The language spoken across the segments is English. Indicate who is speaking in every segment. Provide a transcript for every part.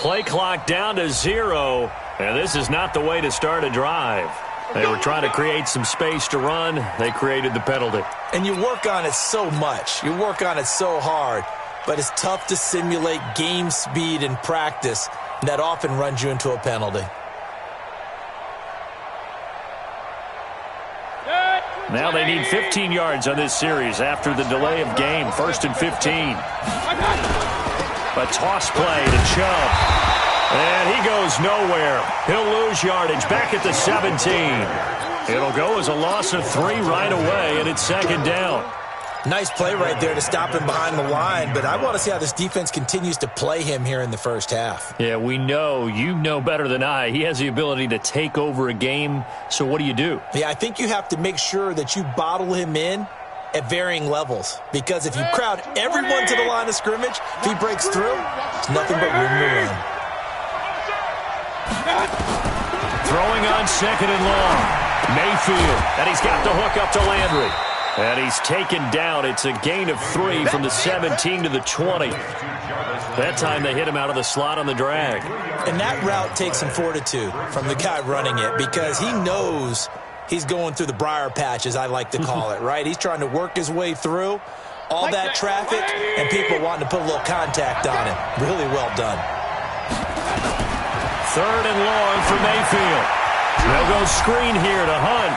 Speaker 1: Play clock down to 0, and this is not the way to start a drive. They were trying to create some space to run. They created the penalty.
Speaker 2: And you work on it so much. You work on it so hard. But it's tough to simulate game speed in practice. That often runs you into a penalty.
Speaker 1: Now they need 15 yards on this series after the delay of game. 1st and 15. A toss play to Chubb. And he goes nowhere. He'll lose yardage back at the 17. It'll go as a loss of 3 right away, and it's 2nd down.
Speaker 2: Nice play right there to stop him behind the line, but I want to see how this defense continues to play him here in the first half.
Speaker 1: Yeah, we know. You know better than I. He has the ability to take over a game, so what do?
Speaker 2: Yeah, I think you have to make sure that you bottle him in at varying levels, because if you crowd everyone to the line of scrimmage, if he breaks through, it's nothing but room to run.
Speaker 1: Throwing on 2nd and long. Mayfield, and he's got the hook up to Landry. And he's taken down. It's a gain of 3 from the 17 to the 20. That time they hit him out of the slot on the drag.
Speaker 2: And that route takes some fortitude from the guy running it, because he knows he's going through the briar patch, as I like to call it, right? He's trying to work his way through all that traffic and people wanting to put a little contact on him. Really well done.
Speaker 1: 3rd and long for Mayfield. They'll go screen here to Hunt.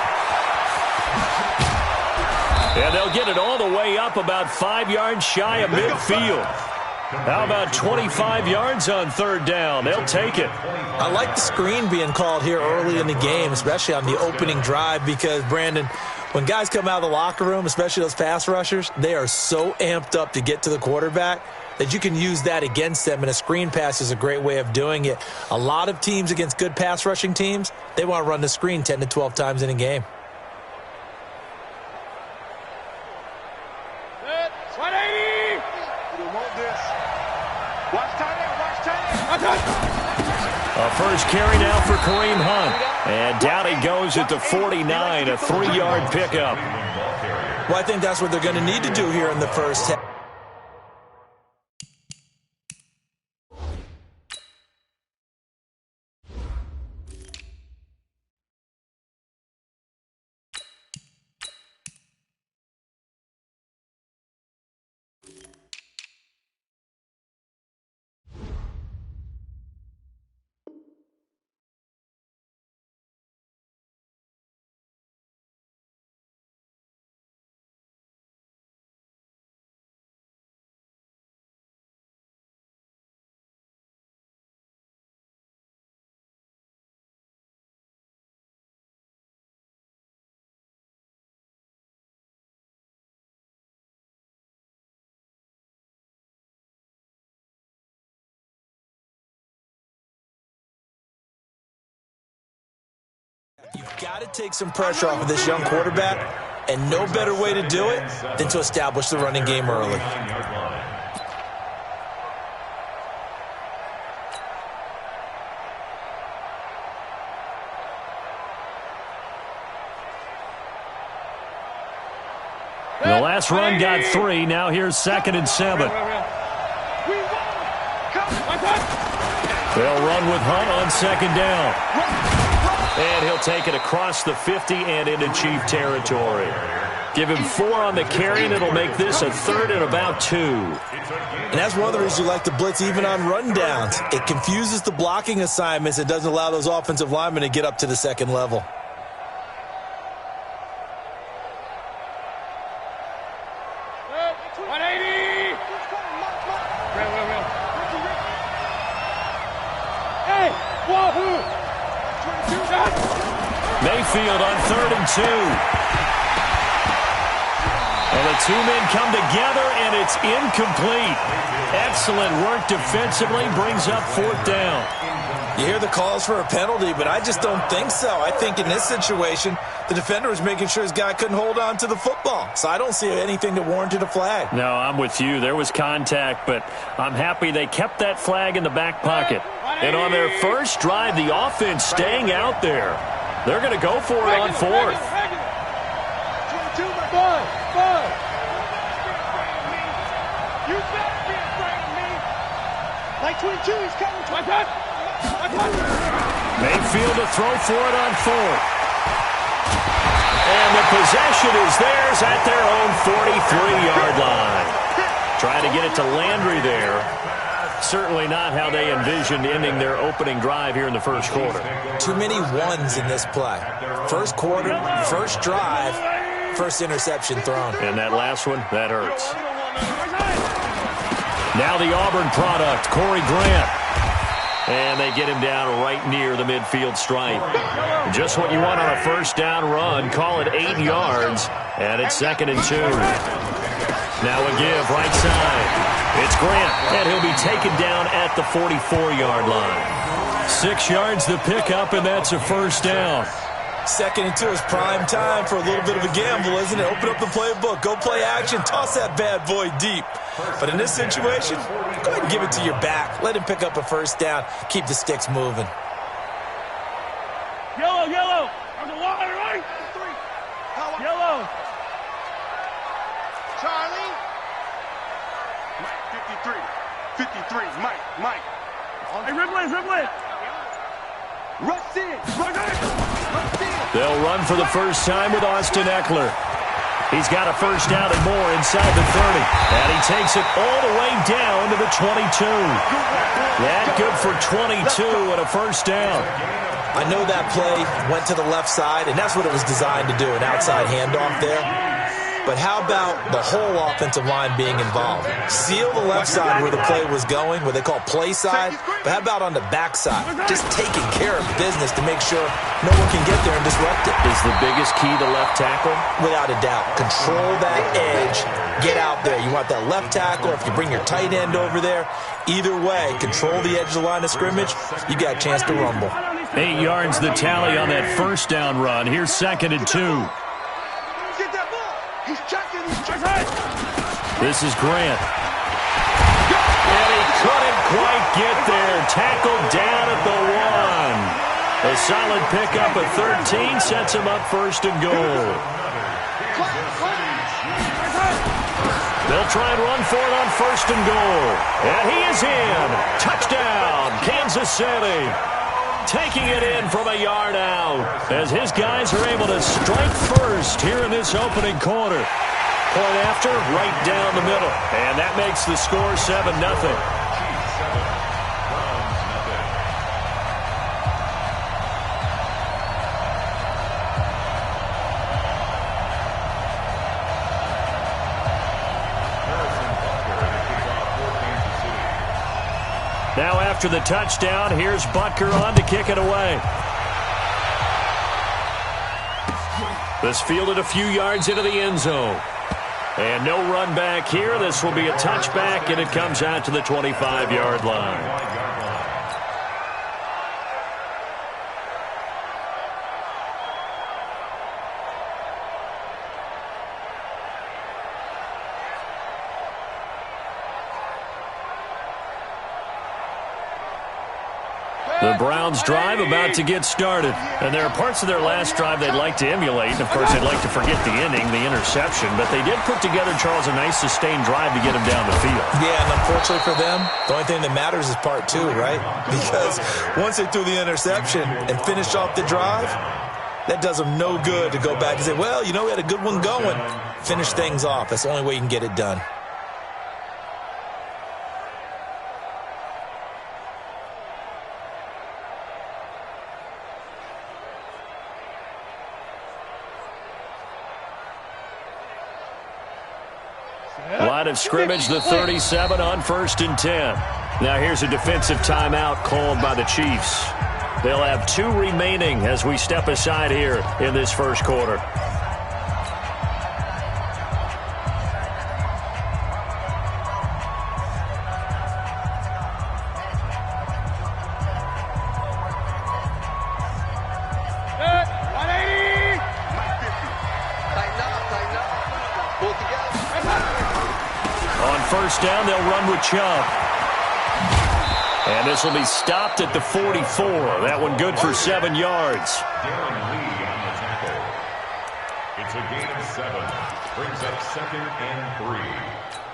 Speaker 1: And they'll get it all the way up about 5 yards shy of midfield. How about 25 yards on 3rd down? They'll take it.
Speaker 2: I like the screen being called here early in the game, especially on the opening drive, because, Brandon, when guys come out of the locker room, especially those pass rushers, they are so amped up to get to the quarterback that you can use that against them, and a screen pass is a great way of doing it. A lot of teams against good pass rushing teams, they want to run the screen 10 to 12 times in a game.
Speaker 1: A first carry now for Kareem Hunt. And down he goes at the 49, a 3-yard pickup.
Speaker 2: Well, I think that's what they're going to need to do here in the first half. You've got to take some pressure off of this young quarterback, and no better way to do it than to establish the running game early.
Speaker 1: The last run got 3. Now here's 2nd and 7. They'll run with Hunt on 2nd down. And he'll take it across the 50 and into Chief territory. Give him 4 on the carry, and it'll make this a 3rd and about 2.
Speaker 2: And that's one of the reasons you like to blitz even on rundowns. It confuses the blocking assignments. It doesn't allow those offensive linemen to get up to the second level.
Speaker 1: Mayfield on 3rd and 2. And the two men come together, and it's incomplete. Excellent work defensively, brings up 4th down.
Speaker 2: You hear the calls for a penalty, but I just don't think so. I think in this situation, the defender was making sure his guy couldn't hold on to the football. So I don't see anything that warranted a flag.
Speaker 1: No, I'm with you. There was contact, but I'm happy they kept that flag in the back pocket. And on their first drive, the offense staying out there. They're going to go for it on 4th.
Speaker 3: White 22's coming.
Speaker 1: Mayfield to throw for it on 4th. And the possession is theirs at their own 43-yard line. Trying to get it to Landry there. Certainly not how they envisioned ending their opening drive here in the first quarter.
Speaker 2: Too many ones in this play. First quarter, first drive, first interception thrown.
Speaker 1: And that last one, that hurts. Now the Auburn product, Corey Grant. And they get him down right near the midfield stripe. Just what you want on a first down run. Call it 8 yards. And it's 2nd and 2. Now a give right side. It's Grant, and he'll be taken down at the 44-yard line. 6 yards the pickup, and that's a first down.
Speaker 2: 2nd and 2 is prime time for a little bit of a gamble, isn't it? Open up the playbook, go play action, toss that bad boy deep. But in this situation, go ahead and give it to your back. Let him pick up a first down. Keep the sticks moving.
Speaker 3: Yellow. On the line, right? 3. Yellow. Charlie. 53. Mike. Hey, Riblin. Rush in.
Speaker 1: They'll run for the first time with Austin Eckler. He's got a first down and more inside the 30. And he takes it all the way down to the 22. That good for 22 and a first down.
Speaker 2: I know that play went to the left side, and that's what it was designed to do, an outside handoff there. But how about the whole offensive line being involved? Seal the left side where the play was going, what they call play side. But how about on the back side? Just taking care of business to make sure no one can get there and disrupt it.
Speaker 1: Is the biggest key to left tackle?
Speaker 2: Without a doubt. Control that edge. Get out there. You want that left tackle, or if you bring your tight end over there, either way, control the edge of the line of scrimmage, you got a chance to rumble.
Speaker 1: 8 yards the tally on that first down run. Here's 2nd and 2. This is Grant. And he couldn't quite get there. Tackled down at the 1. A solid pickup of 13 sets him up 1st and goal. They'll try and run for it on 1st and goal. And he is in. Touchdown, Kansas City. Taking it in from a yard out as his guys are able to strike first here in this opening quarter. Point after, right down the middle. And that makes the score 7-0. Now after the touchdown, here's Butker on to kick it away. This fielded a few yards into the end zone. And no run back here. This will be a touchback, and it comes out to the 25-yard line. The Browns drive about to get started. And there are parts of their last drive they'd like to emulate. And, of course, they'd like to forget the inning, the interception. But they did put together, Charles, a nice sustained drive to get them down the field.
Speaker 2: Yeah, and unfortunately for them, the only thing that matters is part 2, right? Because once they threw the interception and finished off the drive, that does them no good to go back and say, well, you know, we had a good one going. Finish things off. That's the only way you can get it done.
Speaker 1: Line of scrimmage, the 37 on 1st and 10. Now here's a defensive timeout called by the Chiefs. They'll have 2 remaining as we step aside here in this first quarter. First down, they'll run with Chubb. And this will be stopped at the 44. That one good for 7 yards.
Speaker 4: It's a gain of 7. Brings up 2nd and 3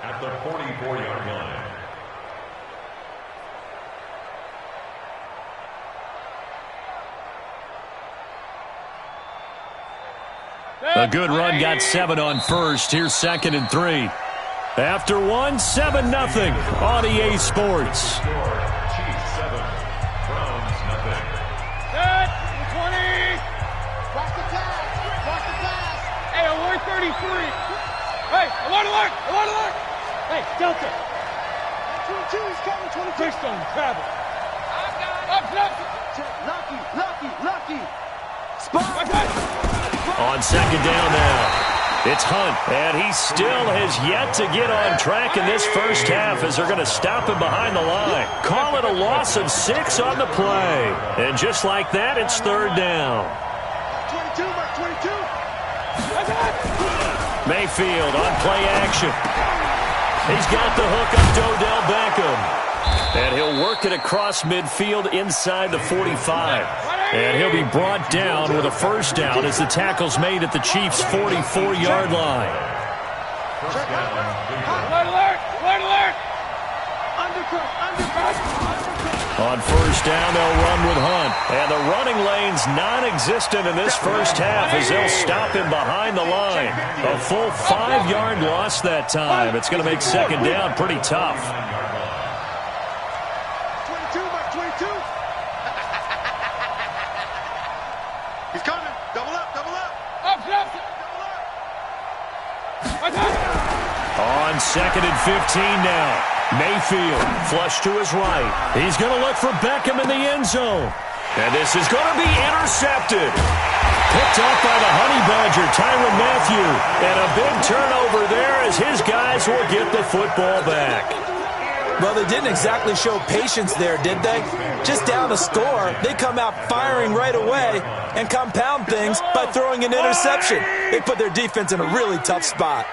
Speaker 4: at the 44-yard line.
Speaker 1: A good run got 7 on first. Here's 2nd and 3. After 1, 7-0 on EA Sports.
Speaker 4: Chiefs 7, Browns nothing.
Speaker 3: Set, 20. Block the pass. Block the pass. Hey, alert 33. Hey, alert. Hey, Delta. 22 is coming, 22. Keystone, travel. Up. Lucky. Spot.
Speaker 1: On 2nd down now. It's Hunt, and he still has yet to get on track in this first half as they're going to stop him behind the line. Call it a loss of 6 on the play. And just like that, it's 3rd down.
Speaker 3: 22, Mark 22.
Speaker 1: Mayfield on play action. He's got the hook up to Odell Beckham. And he'll work it across midfield inside the 45. And he'll be brought down with a 1st down as the tackle's made at the Chiefs' 44-yard line.
Speaker 3: Alert.
Speaker 1: On 1st down, they'll run with Hunt. And the running lane's non-existent in this first half as they'll stop him behind the line. A full 5-yard loss that time. It's going to make 2nd down pretty tough.
Speaker 3: 22, Mark 22. He's coming. Double up. Up.
Speaker 1: On 2nd and 15 now. Mayfield flush to his right. He's going to look for Beckham in the end zone. And this is going to be intercepted. Picked up by the Honey Badger, Tyrann Mathieu. And a big turnover there as his guys will get the football back.
Speaker 2: Well, they didn't exactly show patience there, did they? Just down a score, they come out firing right away and compound things by throwing an interception. They put their defense in a really tough spot.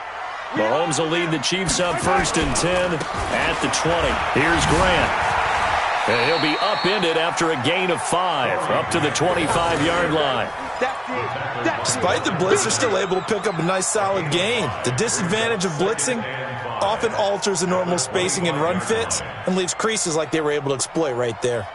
Speaker 1: Mahomes will lead the Chiefs up 1st and 10 at the 20. Here's Grant. And he'll be upended after a gain of 5 up to the 25-yard line.
Speaker 2: Despite the blitz, they're still able to pick up a nice solid gain. The disadvantage of blitzing often alters the normal spacing and run fits and leaves creases like they were able to exploit right there.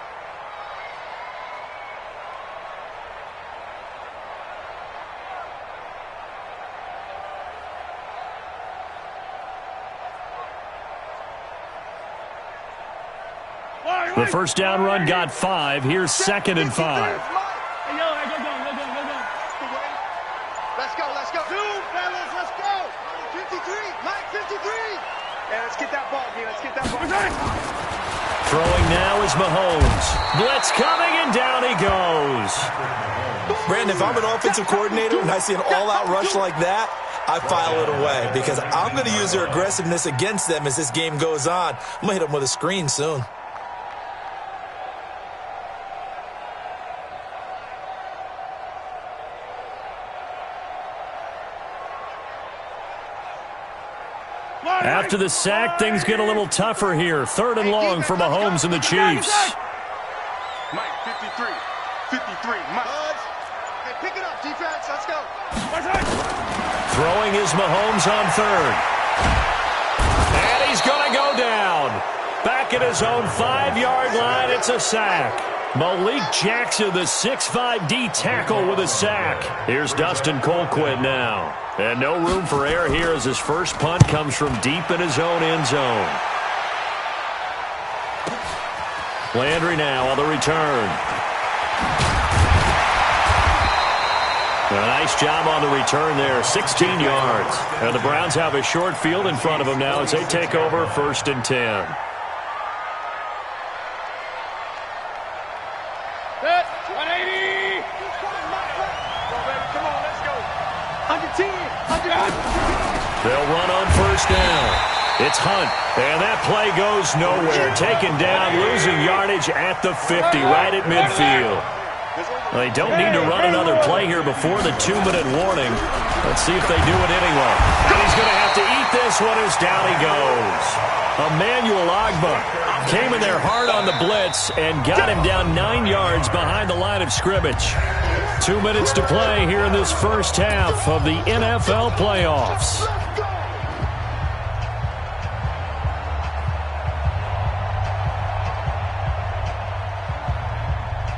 Speaker 1: The 1st down run got 5. Here's 2nd and 5.
Speaker 3: Hey, yo, go. Let's go. 2, fellas, let's go. 53, Mike, 53. Yeah, let's get that ball, D.
Speaker 1: Throwing now is Mahomes. Blitz coming, and down he goes.
Speaker 2: Brandon, if I'm an offensive coordinator and I see an all-out rush like that, I file it away because I'm going to use their aggressiveness against them as this game goes on. I'm going to hit them with a screen soon.
Speaker 1: After the sack, things get a little tougher here. 3rd and long for Mahomes and the Chiefs.
Speaker 3: Mike, 53, Mike. Hey, pick it up, defense. Let's go.
Speaker 1: Throwing is Mahomes on 3rd. And he's going to go down. Back at his own 5-yard line, it's a sack. Malik Jackson, the 6'5" D tackle with a sack. Here's Dustin Colquitt now. And no room for error here as his first punt comes from deep in his own end zone. Landry now on the return. A nice job on the return there, 16 yards. And the Browns have a short field in front of them now as they take over 1st and 10.
Speaker 3: Set, 180. Come on, let's go. 110.
Speaker 1: They'll run on 1st down. It's Hunt, and that play goes nowhere. Taken down, losing yardage at the 50, right at midfield. They don't need to run another play here before the 2-minute warning. Let's see if they do it anyway. And he's going to have to eat this one as down he goes. Emmanuel Ogbah came in there hard on the blitz and got him down 9 yards behind the line of scrimmage. 2 minutes to play here in this first half of the NFL playoffs.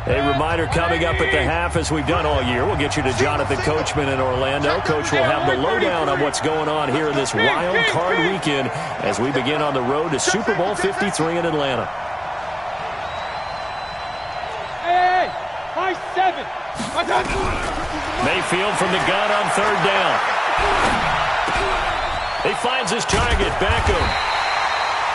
Speaker 1: A reminder coming up at the half, as we've done all year. We'll get you to Jonathan Coachman in Orlando. Coach will have the lowdown on what's going on here in this wild card weekend as we begin on the road to Super Bowl 53 in Atlanta.
Speaker 3: Hey, high 7.
Speaker 1: Mayfield from the gun on third down. He finds his target, Beckham.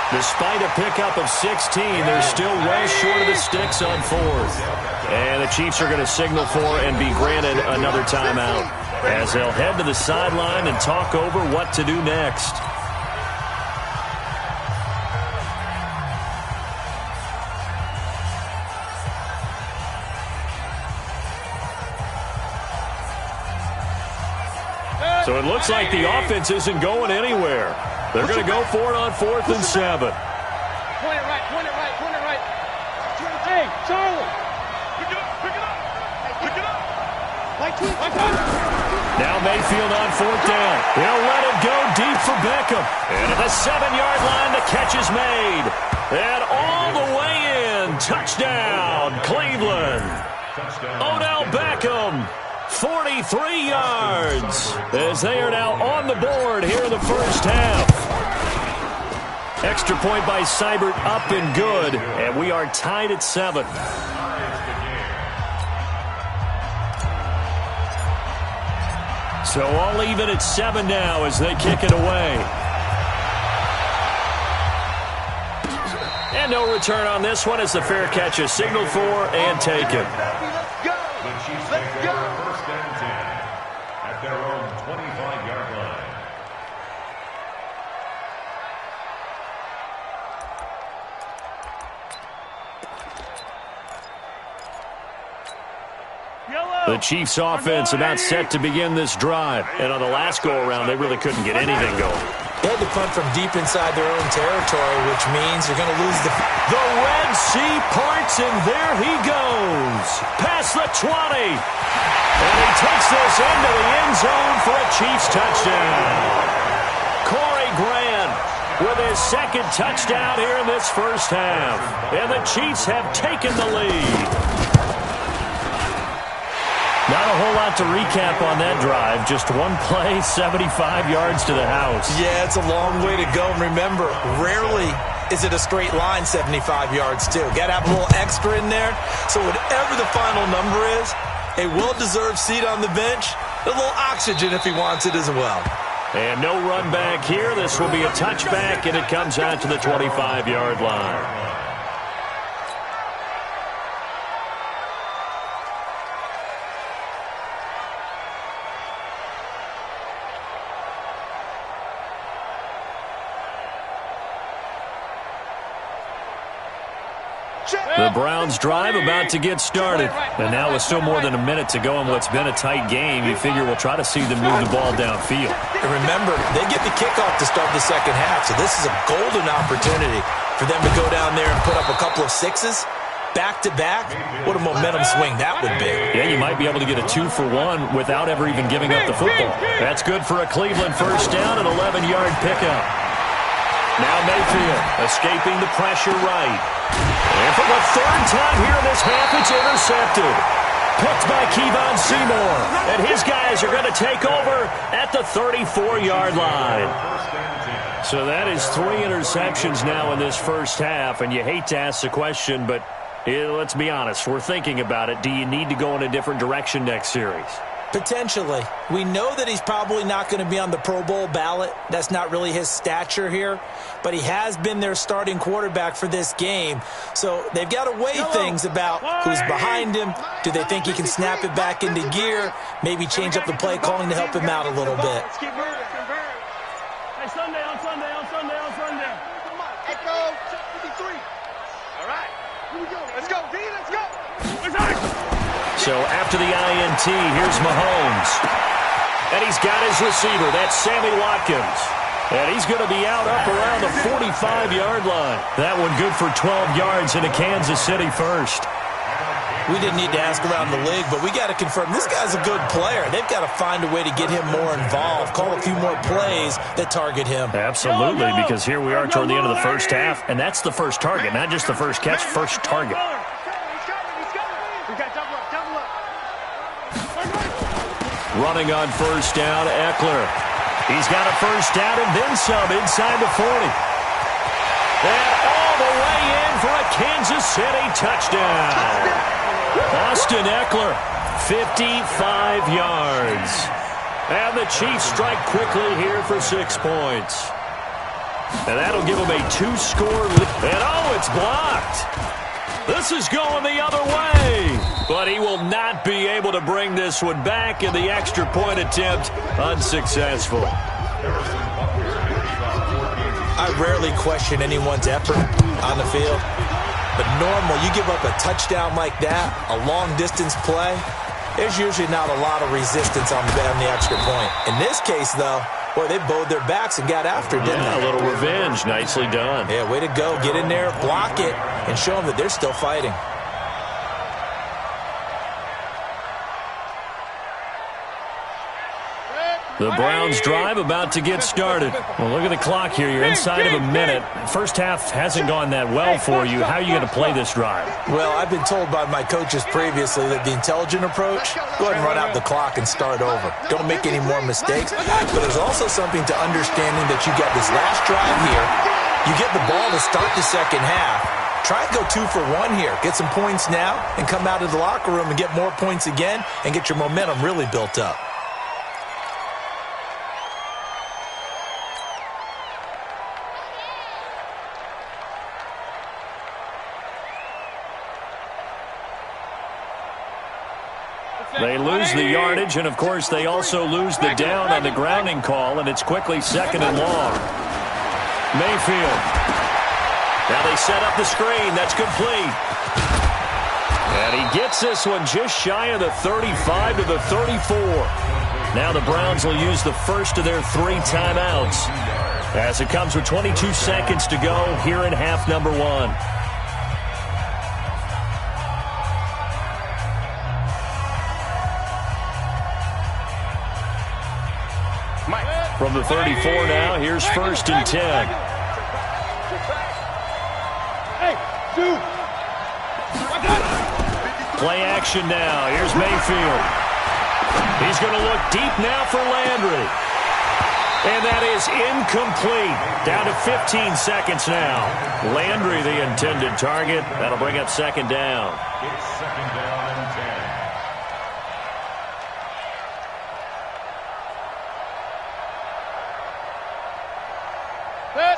Speaker 1: Despite a pickup of 16, they're still well short of the sticks on fourth. And the Chiefs are going to signal for and be granted another timeout as they'll head to the sideline and talk over what to do next. So it looks like the offense isn't going anywhere. They're going to go for it on 4th and 7.
Speaker 3: Point it right, point it right, point it right. Hey, Charlie. Pick it up, pick it up. Pick it up.
Speaker 1: Now Mayfield on 4th down. He'll let it go deep for Beckham. And at the 7-yard line, the catch is made. And all the way in. Touchdown, Cleveland. Odell Beckham. 43 yards as they are now on the board here in the first half. Extra point by Seibert up and good, and we are tied at 7. So all even at 7 now as they kick it away. And no return on this one as the fair catch is signaled for and taken.
Speaker 4: Their own 25-yard line.
Speaker 1: The Chiefs offense about set to begin this drive. And on the last go-around, they really couldn't get anything going.
Speaker 2: They had to punt from deep inside their own territory, which means you're going to lose the...
Speaker 1: The Red Sea parts, and there he goes. Past the 20. And he takes this into the end zone for a Chiefs touchdown. Corey Grant with his second touchdown here in this first half. And the Chiefs have taken the lead. Not a whole lot to recap on that drive. Just one play, 75 yards to the house.
Speaker 2: Yeah, it's a long way to go. And remember, rarely is it a straight line 75 yards, too. Got to have a little extra in there. So whatever the final number is, a well-deserved seat on the bench, a little oxygen if he wants it as well.
Speaker 1: And no run back here. This will be a touchback, and it comes out to the 25-yard line. The Browns drive about to get started. And now with still more than a minute to go in what's been a tight game, you figure we'll try to see them move the ball downfield.
Speaker 2: And remember, they get the kickoff to start the second half, so this is a golden opportunity for them to go down there and put up a couple of sixes back-to-back. What a momentum swing that would be.
Speaker 1: Yeah, you might be able to get a 2-for-1 without ever even giving up the football. That's good for a Cleveland first down, an 11-yard pickup. Now Mayfield escaping the pressure right. And for the third time here in this half, it's intercepted. Picked by Kevon Seymour. And his guys are going to take over at the 34-yard line. So that is 3 interceptions now in this first half. And you hate to ask the question, but let's be honest. We're thinking about it. Do you need to go in a different direction next series?
Speaker 2: Potentially. We know that he's probably not going to be on the Pro Bowl ballot. That's not really his stature here. But he has been their starting quarterback for this game. So they've got to weigh things about who's behind him. Do they think he can snap it back into gear? Maybe change up the play calling to help him out a little bit.
Speaker 3: Hey, Sunday on Sunday on Sunday on Sunday. Echo 53. All right. Here we go. Let's go, D. Let's go.
Speaker 1: So after the INT, here's Mahomes. And he's got his receiver. That's Sammy Watkins. And he's going to be out up around the 45-yard line. That one good for 12 yards into Kansas City first.
Speaker 2: We didn't need to ask around the league, but we got to confirm this guy's a good player. They've got to find a way to get him more involved, call a few more plays that target him.
Speaker 1: Absolutely, because here we are toward the end of the first half, and that's the first target, not just the first catch, first target. Running on first down, Eckler. He's got a first down and then some inside the 40. And all the way in for a Kansas City touchdown. Austin Eckler, 55 yards. And the Chiefs strike quickly here for 6 points. And that'll give them a 2-score lead. And oh, it's blocked. This is going the other way. But he will not be able to bring this one back, and the extra point attempt unsuccessful.
Speaker 2: I rarely question anyone's effort on the field. But normal, you give up a touchdown like that, a long-distance play, there's usually not a lot of resistance on the extra point. In this case, though, boy, they bowed their backs and got after it, didn't they?
Speaker 1: A little revenge. Nicely done.
Speaker 2: Yeah, way to go. Get in there, block it, and show them that they're still fighting.
Speaker 1: The Browns drive about to get started. Well, look at the clock here. You're inside of a minute. First half hasn't gone that well for you. How are you going to play this drive?
Speaker 2: Well, I've been told by my coaches previously that the intelligent approach, go ahead and run out the clock and start over. Don't make any more mistakes. But there's also something to understanding that you got this last drive here. You get the ball to start the second half. Try and go 2 for 1 here. Get some points now and come out of the locker room and get more points again and get your momentum really built up.
Speaker 1: They lose the yardage, and, of course, they also lose the down on the grounding call, and it's quickly 2nd and long. Mayfield. Now they set up the screen. That's complete. And he gets this one just shy of the 35 to the 34. Now the Browns will use the first of their 3 timeouts as it comes with 22 seconds to go here in half number 1. From the 34 now, here's 1st and 10. Play action now. Here's Mayfield. He's going to look deep now for Landry. And that is incomplete. Down to 15 seconds now. Landry, the intended target. That'll bring up 2nd down.
Speaker 4: It's 2nd down and 10.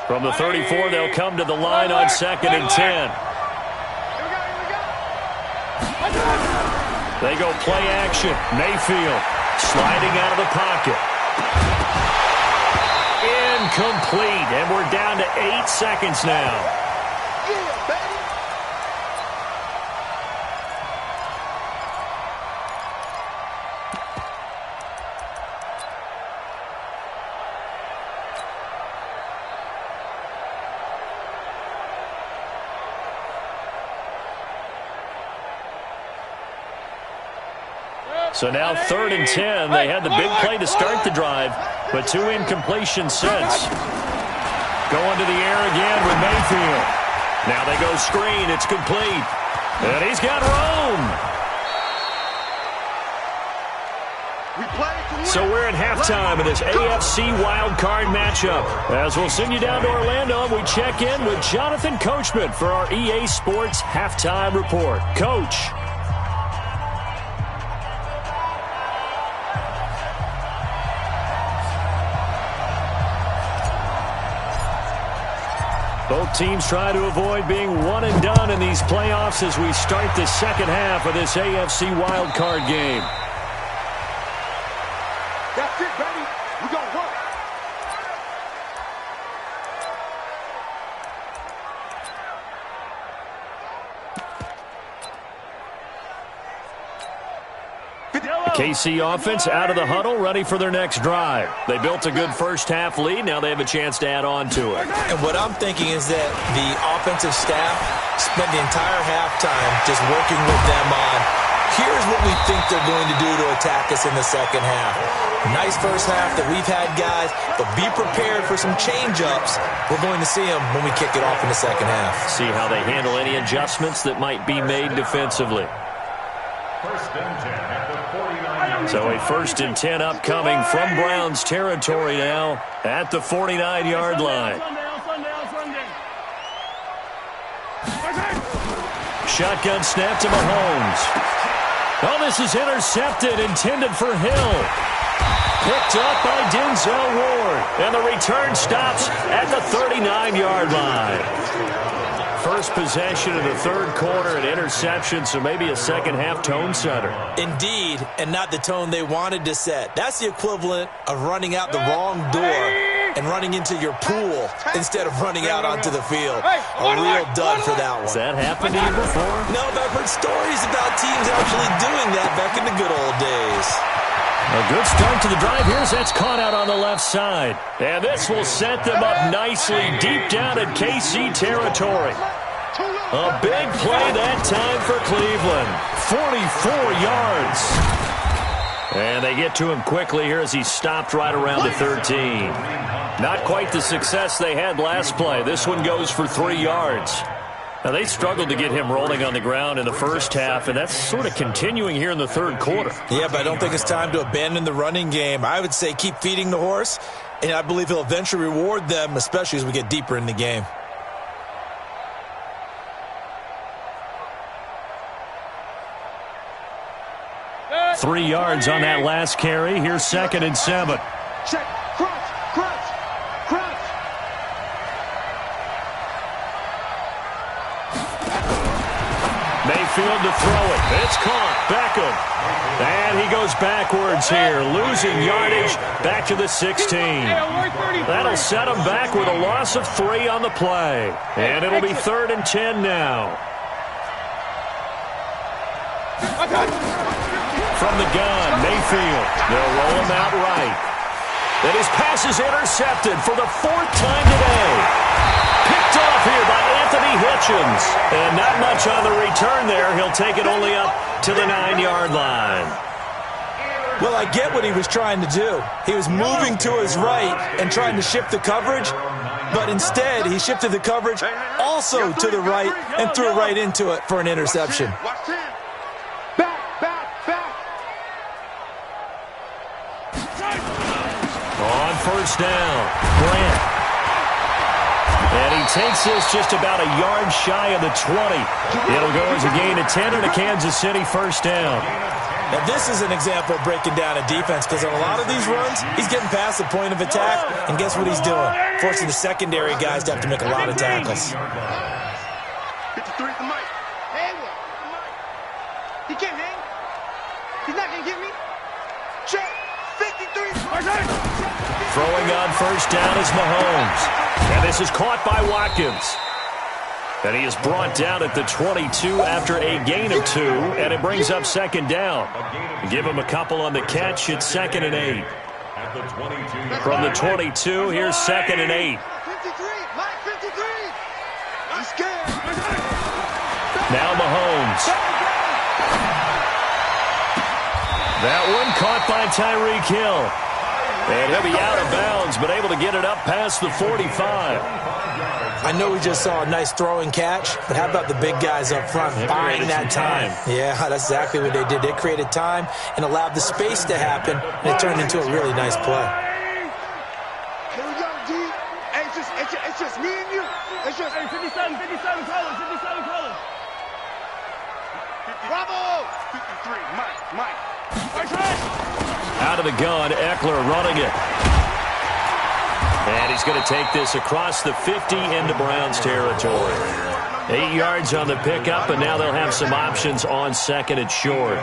Speaker 1: From the 34, they'll come to the line on 2nd and 10. They go play action. Mayfield sliding out of the pocket. Incomplete, and we're down to 8 seconds now. So now 3rd and 10. They had the big play to start the drive, but 2 incompletions since. Going to the air again with Mayfield. Now they go screen. It's complete. And he's got room. So we're at halftime of this AFC wildcard matchup. As we'll send you down to Orlando, we check in with Jonathan Coachman for our EA Sports Halftime Report. Coach. Both teams try to avoid being one and done in these playoffs as we start the second half of this AFC wildcard game.
Speaker 3: That's it, baby. We gonna work.
Speaker 1: KC offense out of the huddle, ready for their next drive. They built a good first-half lead. Now they have a chance to add on to it.
Speaker 2: And what I'm thinking is that the offensive staff spent the entire halftime just working with them on, here's what we think they're going to do to attack us in the second half. Nice first half that we've had, guys, but be prepared for some change-ups. We're going to see them when we kick it off in the second half.
Speaker 1: See how they handle any adjustments that might be made defensively.
Speaker 4: 1st and 10 at the 49-yard
Speaker 1: So a 1st and 10 upcoming from Browns territory now at the 49-yard line. Shotgun snap to Mahomes. Oh, this is intercepted, intended for Hill. Picked up by Denzel Ward. And the return stops at the 39-yard line. First possession of the third quarter, an interception, so maybe a second-half tone setter.
Speaker 2: Indeed, and not the tone they wanted to set. That's the equivalent of running out the wrong door and running into your pool instead of running out onto the field. A real dud for that one.
Speaker 1: Has that happened to you before?
Speaker 2: No, but I've heard stories about teams actually doing that back in the good old days.
Speaker 1: A good start to the drive. Here's that's caught out on the left side. And this will set them up nicely deep down in KC territory. A big play that time for Cleveland. 44 yards. And they get to him quickly here as he stopped right around the 13. Not quite the success they had last play. This one goes for 3 yards. Now, they struggled to get him rolling on the ground in the first half, and that's sort of continuing here in the third quarter.
Speaker 2: Yeah, but I don't think it's time to abandon the running game. I would say keep feeding the horse, and I believe he'll eventually reward them, especially as we get deeper in the game.
Speaker 1: Three yards on that last carry. Here's 2nd and 7.
Speaker 3: Check. Crunch.
Speaker 1: Mayfield to throw it. It's caught. Beckham. And he goes backwards here, losing yardage back to the 16. That'll set him back with a loss of 3 on the play. And it'll be 3rd and 10 now. From the gun, Mayfield. They'll roll him out right. And his pass is intercepted for the 4th time today. Picked off here by Anthony Hitchens. And not much on the return there. He'll take it only up to the 9-yard line.
Speaker 2: Well, I get what he was trying to do. He was moving to his right and trying to shift the coverage, but instead he shifted the coverage also to the right and threw it right into it for an interception.
Speaker 1: On first down, Grant. And he takes this just about a yard shy of the 20. It'll go as a gain of 10 and a Kansas City first down.
Speaker 2: Now, this is an example of breaking down a defense because on a lot of these runs, he's getting past the point of attack, and guess what he's doing? Forcing the secondary guys to have to make a lot of tackles.
Speaker 3: 53 the mic. Hey, he can't hang. He's not going to get me. Check. 53.
Speaker 1: Throwing on first down is Mahomes. And this is caught by Watkins. And he is brought down at the 22 after a gain of 2, and it brings up 2nd down. Give him a couple on the catch. It's 2nd and 8. From the 22, here's 2nd and 8.
Speaker 3: 53. Mike, 53. I'm scared.
Speaker 1: Now Mahomes. That one caught by Tyreek Hill. And he'll be out of bounds, but able to get it up past the 45.
Speaker 2: I know we just saw a nice throwing catch, but how about the big guys up front buying that time? Yeah, that's exactly what they did. They created time and allowed the space to happen, and it turned into a really nice play.
Speaker 3: Here we go, G. Hey, it's just me and you. It's just 57 colors. Bravo! 53, Mike.
Speaker 1: Out of the gun, Eckler running it. And he's going to take this across the 50 into Browns territory. 8 yards on the pickup, and now they'll have some options on 2nd and short.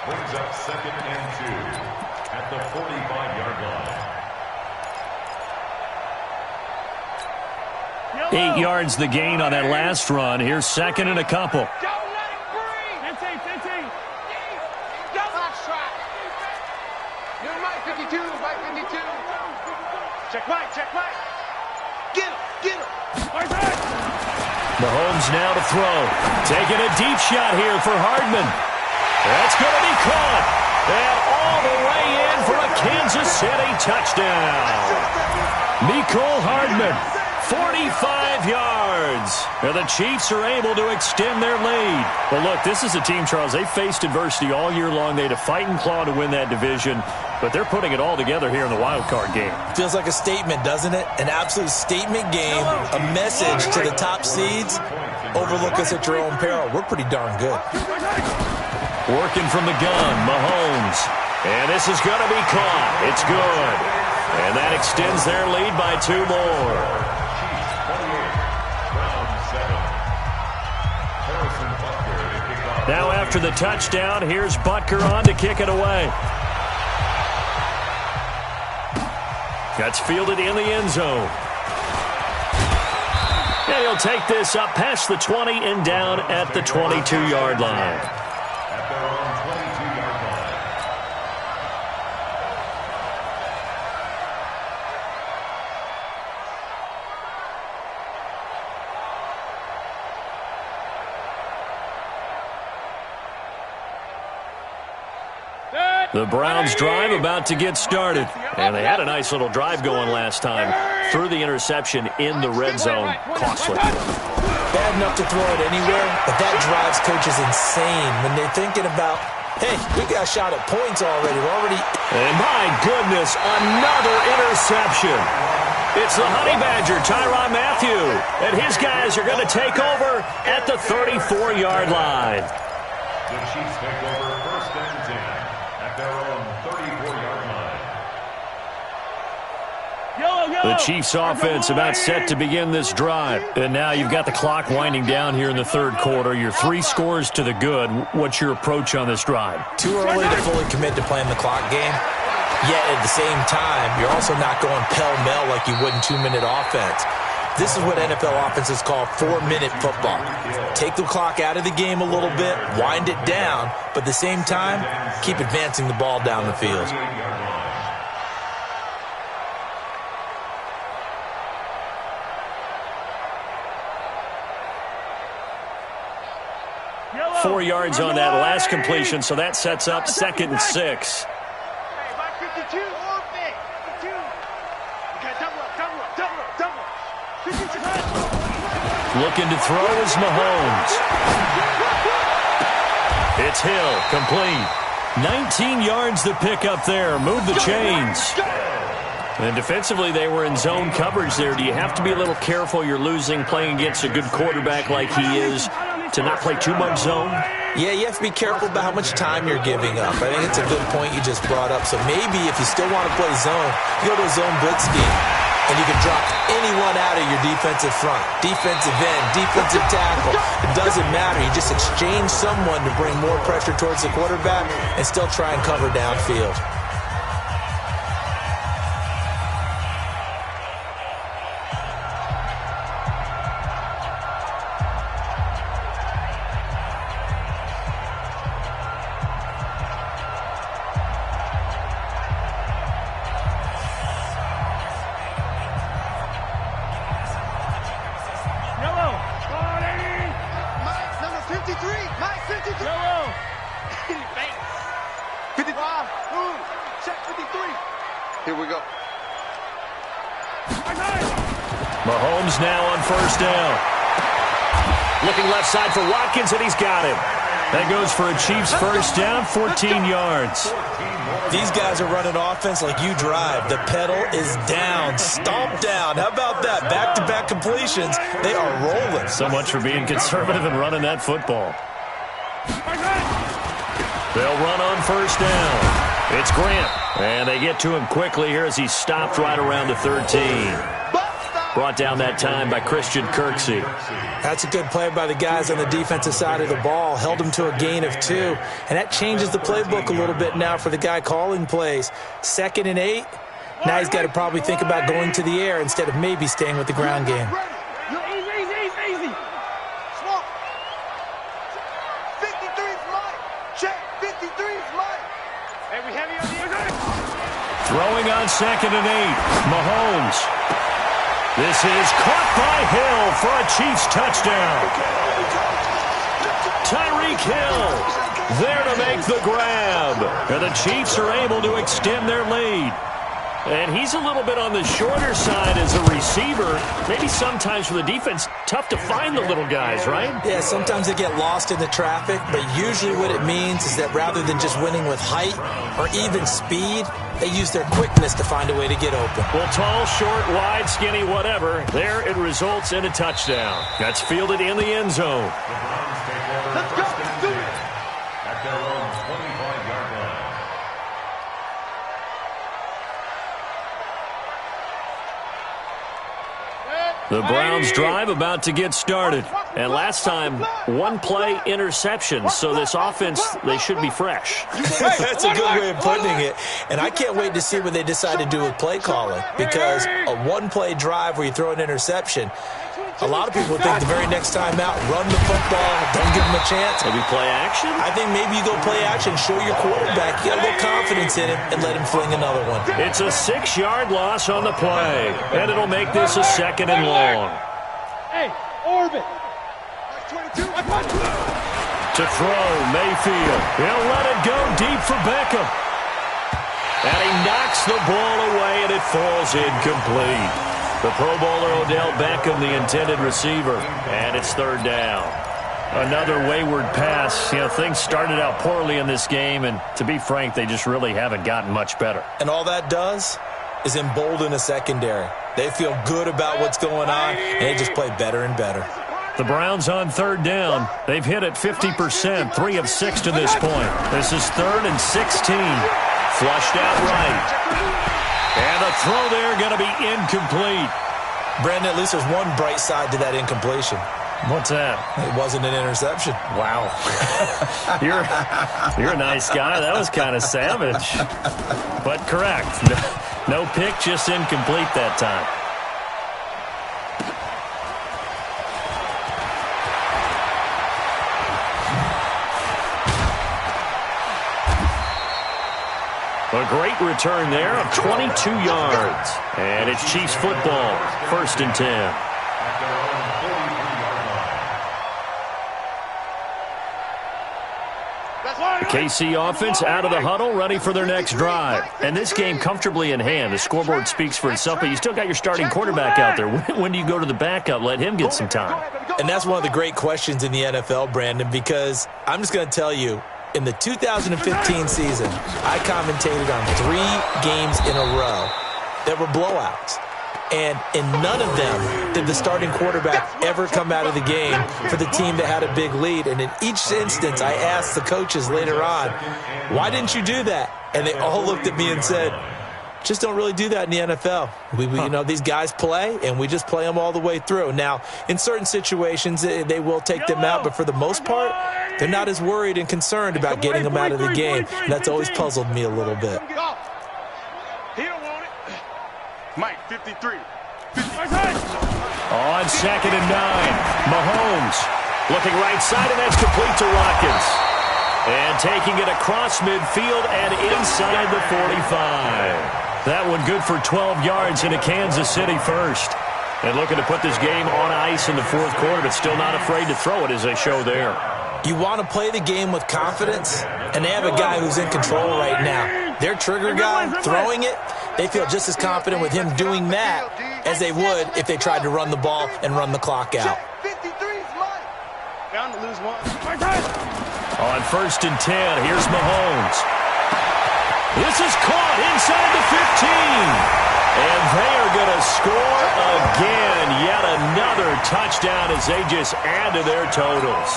Speaker 4: Brings up 2nd and 2 at the 45-yard line.
Speaker 1: 8 yards the gain on that last run. Here's 2nd and a couple.
Speaker 3: Check Mike. Get him.
Speaker 1: Mahomes now to throw. Taking a deep shot here for Hardman. That's going to be caught. And all the way in for a Kansas City touchdown. Mecole Hardman, 45 yards. And the Chiefs are able to extend their lead. Well, look, this is a team, Charles, they faced adversity all year long. They had to fight and claw to win that division, but they're putting it all together here in the wild card game.
Speaker 2: Feels like a statement, doesn't it? An absolute statement game, a message to the top seeds. Overlook us at your own peril. We're pretty darn good.
Speaker 1: Working from the gun, Mahomes. And this is going to be caught. It's good. And that extends their lead by 2 more. Now after the touchdown, here's Butker on to kick it away. That's fielded in the end zone. And he'll take this up past the 20 and down at the 22-yard line. The Browns drive about to get started. And they had a nice little drive going last time. Threw the interception in the red zone. Costly.
Speaker 2: Bad enough to throw it anywhere, but that drives coaches insane when they're thinking about, hey, we got a shot at points already.
Speaker 1: And my goodness, another interception. It's the Honey Badger, Tyrann Mathieu. And his guys are going to take over at the 34-yard line.
Speaker 4: The Chiefs take over first and 10 at their own 34-yard line.
Speaker 1: The Chiefs offense about set to begin this drive. And now you've got the clock winding down here in the third quarter. You're 3 scores to the good. What's your approach on this drive?
Speaker 2: Too early to fully commit to playing the clock game. Yet at the same time, you're also not going pell-mell like you would in 2-minute offense. This is what NFL offenses call 4-minute football. Take the clock out of the game a little bit, wind it down, but at the same time, keep advancing the ball down the field.
Speaker 1: 4 yards on that last completion, so that sets up 2nd and 6. Looking to throw is Mahomes. It's Hill, complete. 19 yards to pick up there. Move the chains. And defensively, they were in zone coverage there. Do you have to be a little careful? You're losing playing against a good quarterback like he is to not play too much zone?
Speaker 2: Yeah, you have to be careful about how much time you're giving up. I think it's a good point you just brought up. So maybe if you still want to play zone, you go to a zone blitz scheme. And you can drop anyone out of your defensive front. Defensive end, defensive tackle. It doesn't matter. You just exchange someone to bring more pressure towards the quarterback and still try and cover downfield.
Speaker 1: Mahomes now on first down. Looking left side for Watkins, and he's got him. That goes for a Chiefs first down, 14 yards.
Speaker 2: These guys are running offense like you drive. The pedal is down, stomp down. How about that? Back-to-back completions. They are rolling.
Speaker 1: So much for being conservative and running that football. They'll run on first down. It's Grant. And they get to him quickly here as he stopped right around the 13. Brought down that time by Christian Kirksey.
Speaker 2: That's a good play by the guys on the defensive side of the ball. Held him to a gain of 2. And that changes the playbook a little bit now for the guy calling plays. 2nd and 8. Now he's got to probably think about going to the air instead of maybe staying with the ground game.
Speaker 3: Easy. Swamp. 53's mine. Check. 53's mine. Hey, we heavy on the
Speaker 1: Throwing on 2nd and 8. Mahomes. This is caught by Hill for a Chiefs touchdown. Tyreek Hill there to make the grab. And the Chiefs are able to extend their lead. And he's a little bit on the shorter side as a receiver. Maybe sometimes for the defense, tough to find the little guys, right?
Speaker 2: Yeah, sometimes they get lost in the traffic, but usually what it means is that rather than just winning with height or even speed, they use their quickness to find a way to get open.
Speaker 1: Well, tall, short, wide, skinny, whatever. There it results in a touchdown. That's fielded in the end zone.
Speaker 3: Let's go. Let's do it.
Speaker 4: At their own 25-yard line.
Speaker 1: The Browns drive about to get started. And last time, one-play interception. So this offense, they should be fresh.
Speaker 2: That's a good way of putting it. And I can't wait to see what they decide to do with play calling. Because a one-play drive where you throw an interception, a lot of people think the very next time out, run the football, don't give them a chance.
Speaker 1: Maybe play action?
Speaker 2: I think maybe you go play action, show your quarterback, get a little confidence in him, and let him fling another one.
Speaker 1: It's a 6-yard loss on the play, and it'll make this a 2nd and long.
Speaker 3: Hey, orbit.
Speaker 1: To throw, Mayfield. He'll let it go deep for Beckham. And he knocks the ball away, and it falls incomplete. The Pro Bowler Odell Beckham, the intended receiver, and it's 3rd down. Another wayward pass. You know, things started out poorly in this game, and to be frank, they just really haven't gotten much better.
Speaker 2: And all that does is embolden a secondary. They feel good about what's going on, and they just play better and better.
Speaker 1: The Browns on 3rd down. They've hit it 50%, 3 of 6 to this point. This is 3rd and 16. Flushed out right. And the throw there going to be incomplete.
Speaker 2: Brandon, at least there's one bright side to that incompletion.
Speaker 1: What's that?
Speaker 2: It wasn't an interception.
Speaker 1: Wow. You're a nice guy. That was kind of savage. But correct. No pick, just incomplete that time. A great return there of 22 yards. And it's Chiefs football, 1st and 10.
Speaker 4: At their own 43-yard line.
Speaker 1: The KC offense out of the huddle, ready for their next drive. And this game comfortably in hand. The scoreboard speaks for itself, but you still got your starting quarterback out there. When do you go to the backup? Let him get some time.
Speaker 2: And that's one of the great questions in the NFL, Brandon, because I'm just going to tell you, in the 2015 season, I commentated on 3 games in a row that were blowouts. And in none of them did the starting quarterback ever come out of the game for the team that had a big lead. And in each instance, I asked the coaches later on, why didn't you do that? And they all looked at me and said, just don't really do that in the NFL. You know, these guys play, and we just play them all the way through. Now, in certain situations, they will take them out, but for the most part, they're not as worried and concerned about getting them out of the game. And that's always puzzled me a little bit.
Speaker 3: He don't want it. Mike, 53.
Speaker 1: On 2nd and 9, Mahomes looking right side, and that's complete to Watkins. And taking it across midfield and inside the 45. That one good for 12 yards into Kansas City first. And looking to put this game on ice in the 4th quarter, but still not afraid to throw it as they show there.
Speaker 2: You want to play the game with confidence, and they have a guy who's in control right now. Their trigger guy, throwing it, they feel just as confident with him doing that as they would if they tried to run the ball and run the clock out.
Speaker 3: 53's mine. Bound to lose one.
Speaker 1: On 1st and 10, here's Mahomes. This is caught inside the 15. And they are going to score again. Yet another touchdown as they just add to their totals.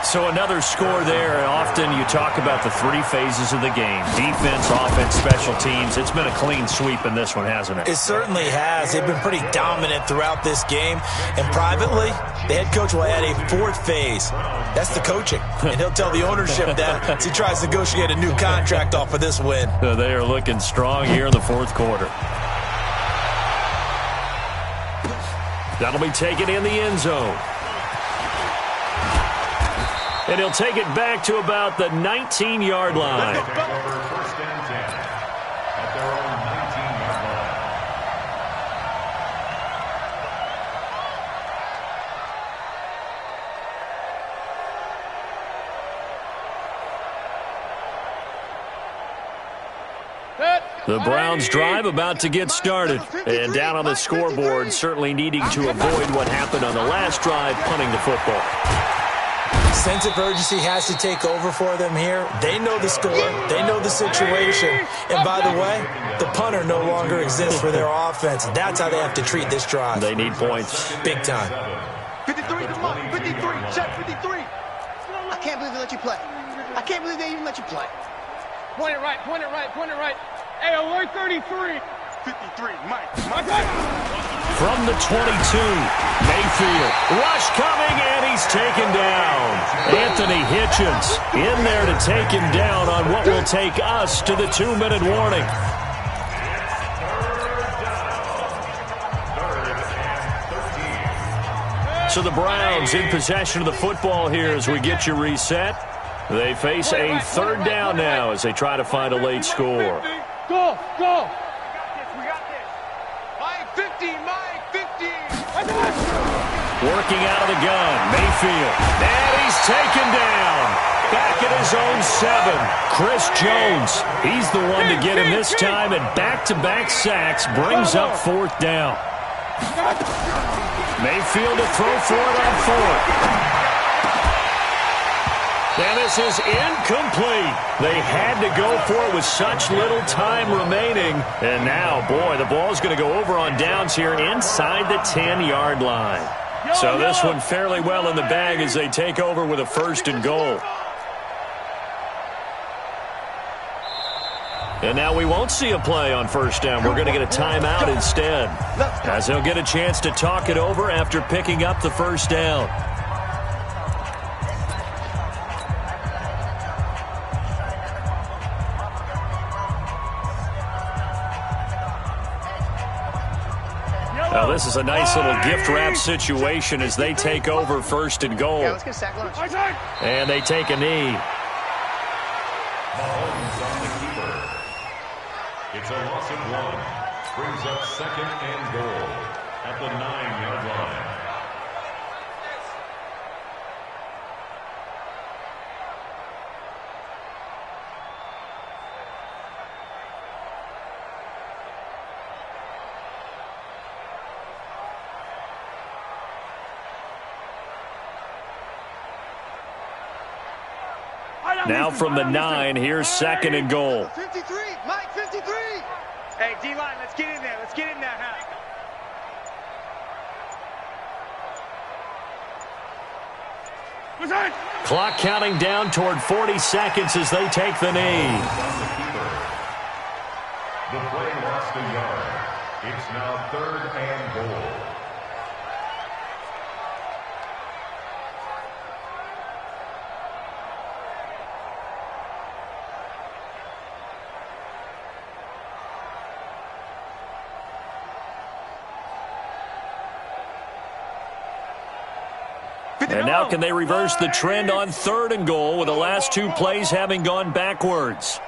Speaker 1: So another score there. Often you talk about the 3 phases of the game. Defense, offense, special teams. It's been a clean sweep in this one, hasn't it?
Speaker 2: It certainly has. They've been pretty dominant throughout this game. And privately, the head coach will add a 4th phase. That's the coaching. And he'll tell the ownership that as he tries to negotiate a new contract off of this win.
Speaker 1: So they are looking strong here in the 4th quarter. That'll be taken in the end zone. And he'll take it back to about the 19-yard line.
Speaker 4: Take over 1st and 10 at their own 19-yard line.
Speaker 3: Set.
Speaker 1: The Browns' drive about to get started. And down on the scoreboard, certainly needing to avoid what happened on the last drive, punting the football.
Speaker 2: Sense of urgency has to take over for them here. They know the score. They know the situation. And by the way, the punter no longer exists for their offense. That's how they have to treat this drive.
Speaker 1: They need points.
Speaker 2: Big time.
Speaker 3: 53, come on. 53, check 53.
Speaker 5: I can't believe they let you play. I can't believe they even let you play.
Speaker 3: Point it right, point it right, point it right. Hey, alert 33. 53, Mike.
Speaker 1: From the 22, Mayfield. Rush coming, and he's taken down. Anthony Hitchens in there to take him down on what will take us to the 2-minute warning. So the Browns in possession of the football here as we get you reset. They face a third down now as they try to find a late score.
Speaker 3: Go, go. We got this. Mike 50, Mike 50.
Speaker 1: Working out of the gun, Mayfield. And he's taken down. Back at his own 7. Chris Jones. He's the one to get him this time, and back-to-back sacks brings up 4th down. Mayfield to throw for it on 4th. And this is incomplete. They had to go for it with such little time remaining. And now, boy, the ball's going to go over on downs here inside the 10-yard line. So this one fairly well in the bag as they take over with a 1st and goal. And now we won't see a play on 1st down. We're going to get a timeout instead, as they'll get a chance to talk it over after picking up the 1st down. Now this is a nice little gift wrap situation as they take over 1st and goal.
Speaker 5: Yeah, let's get a sack lunch.
Speaker 1: And they take a knee.
Speaker 4: Mahomes on the keeper. It's a loss of 1. Brings up 2nd and goal at the 9-yard line.
Speaker 1: Now from the 9, here's 2nd and goal.
Speaker 5: 53, Mike 53.
Speaker 3: Hey, D-line, let's get in there. Let's get in there, huh?
Speaker 1: Clock counting down toward 40 seconds as they take the knee.
Speaker 4: The play lost a yard. It's now 3rd and goal.
Speaker 1: And now can they reverse the trend on 3rd and goal with the last 2 plays having gone backwards?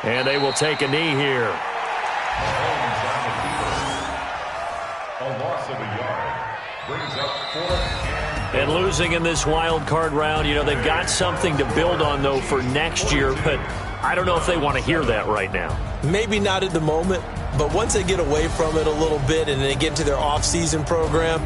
Speaker 1: And they will take a knee here.
Speaker 4: A loss of a yard. Brings up 4th
Speaker 1: And losing in this wild card round, you know, they've got something to build on, though, for next year. But I don't know if they want to hear that right now.
Speaker 2: Maybe not at the moment, but once they get away from it a little bit and they get into their off-season program,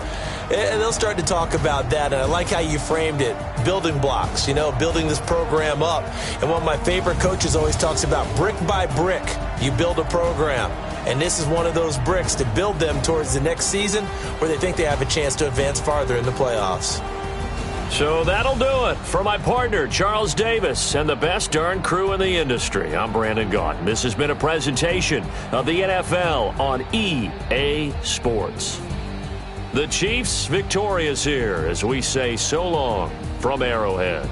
Speaker 2: and they'll start to talk about that. And I like how you framed it, building blocks, you know, building this program up. And one of my favorite coaches always talks about brick by brick, you build a program. And this is one of those bricks to build them towards the next season where they think they have a chance to advance farther in the playoffs.
Speaker 1: So that'll do it. For my partner, Charles Davis, and the best darn crew in the industry, I'm Brandon Gaudin. This has been a presentation of the NFL on EA Sports. The Chiefs victorious here as we say so long from Arrowhead.